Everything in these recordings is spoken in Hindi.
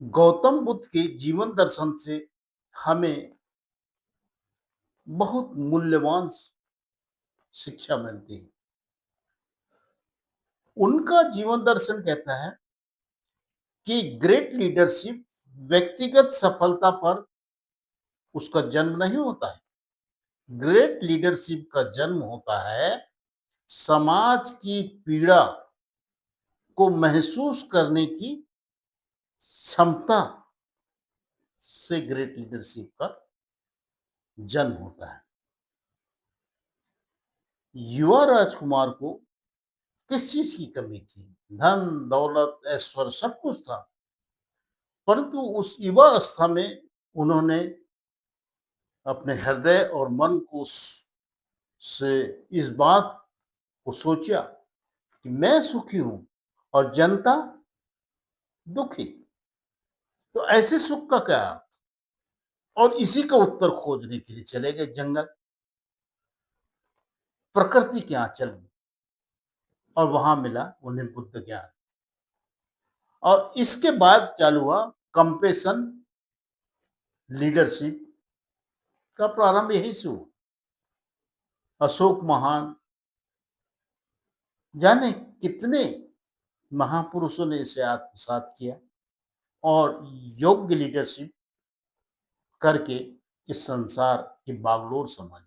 गौतम बुद्ध के जीवन दर्शन से हमें बहुत मूल्यवान शिक्षा मिलती है। उनका जीवन दर्शन कहता है कि ग्रेट लीडरशिप व्यक्तिगत सफलता पर उसका जन्म नहीं होता है। ग्रेट लीडरशिप का जन्म होता है समाज की पीड़ा को महसूस करने की क्षमता से ग्रेट लीडरशिप का जन्म होता है। युवा राजकुमार को किस चीज की कमी थी? धन, दौलत, ऐश्वर्य सब कुछ था, परंतु उस युवा अवस्था में उन्होंने अपने हृदय और मन को से इस बात को सोचा कि मैं सुखी हूं और जनता दुखी। तो ऐसे सुख का क्या अर्थ? और इसी का उत्तर खोजने के लिए चले गए जंगल, प्रकृति के आंचल में, और वहां मिला उन्हें बुद्ध ज्ञान। और इसके बाद चालू हुआ कंपेशन लीडरशिप का प्रारंभ यही से हुआ। अशोक महान, जाने कितने महापुरुषों ने इसे आत्मसात किया और योग्य लीडरशिप करके इस संसार की बागडोर संभाली।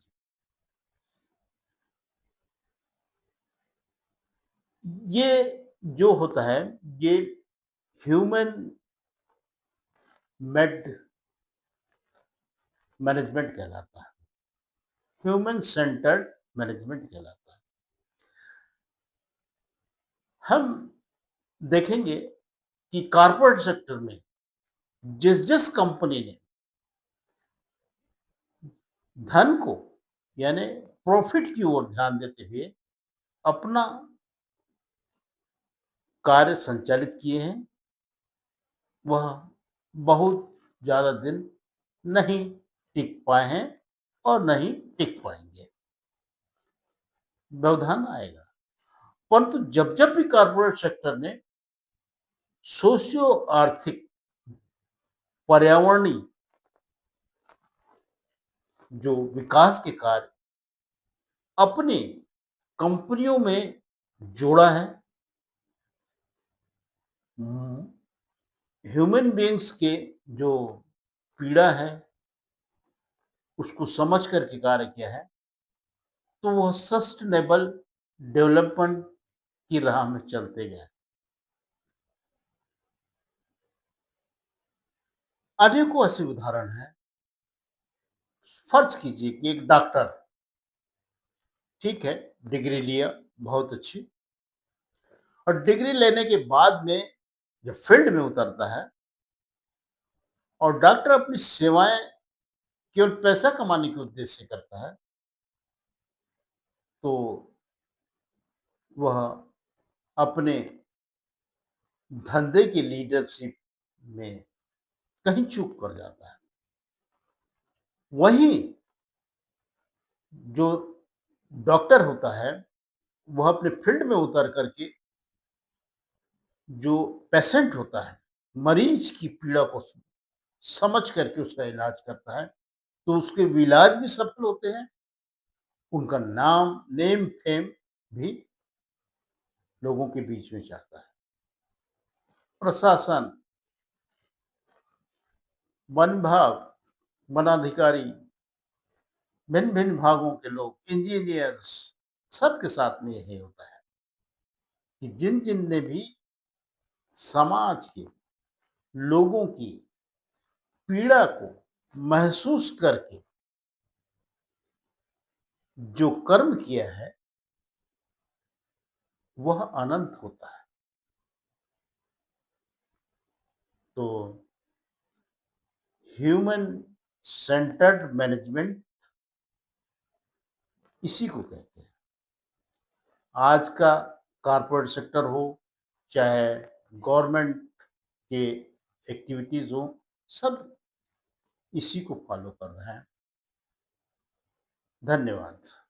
ये जो होता है, ये ह्यूमन मेड मैनेजमेंट कहलाता है, ह्यूमन सेंटर्ड मैनेजमेंट कहलाता है। हम देखेंगे कि कॉर्पोरेट सेक्टर में जिस जिस कंपनी ने धन को यानी प्रॉफिट की ओर ध्यान देते हुए अपना कार्य संचालित किए हैं, वह बहुत ज्यादा दिन नहीं टिक पाए हैं और नहीं टिक पाएंगे। व्यवधान आएगा। परंतु जब जब भी कॉर्पोरेट सेक्टर ने सोशियो आर्थिक पर्यावरणीय जो विकास के कार्य अपनी कंपनियों में जोड़ा है, ह्यूमन बीइंग्स के जो पीड़ा है उसको समझ करके कार्य किया है, तो वह सस्टेनेबल डेवलपमेंट की राह में चलते गए। अनेकों ऐसे उदाहरण हैं। फर्ज कीजिए कि एक डॉक्टर, ठीक है, डिग्री लिया, बहुत अच्छी, और डिग्री लेने के बाद में जब फील्ड में उतरता है और डॉक्टर अपनी सेवाएं केवल पैसा कमाने के उद्देश्य से करता है, तो वह अपने धंधे की लीडरशिप में कहीं चूक कर जाता है। वहीं जो डॉक्टर होता है, वह अपने फील्ड में उतर करके जो पेशेंट होता है, मरीज की पीड़ा को समझ करके उसका इलाज करता है, तो उसके इलाज भी सफल होते हैं। उनका नाम, नेम फेम भी लोगों के बीच में जाता है। प्रशासन, वन विभाग, वनाधिकारी, भिन्न भिन्न भागों के लोग, इंजीनियर्स, सबके साथ में यही होता है कि जिन जिन ने भी समाज के लोगों की पीड़ा को महसूस करके जो कर्म किया है, वह अनंत होता है। तो ह्यूमन सेंटर्ड मैनेजमेंट इसी को कहते हैं। आज का कॉर्पोरेट सेक्टर हो, चाहे गवर्नमेंट के एक्टिविटीज हो, सब इसी को फॉलो कर रहे हैं। धन्यवाद।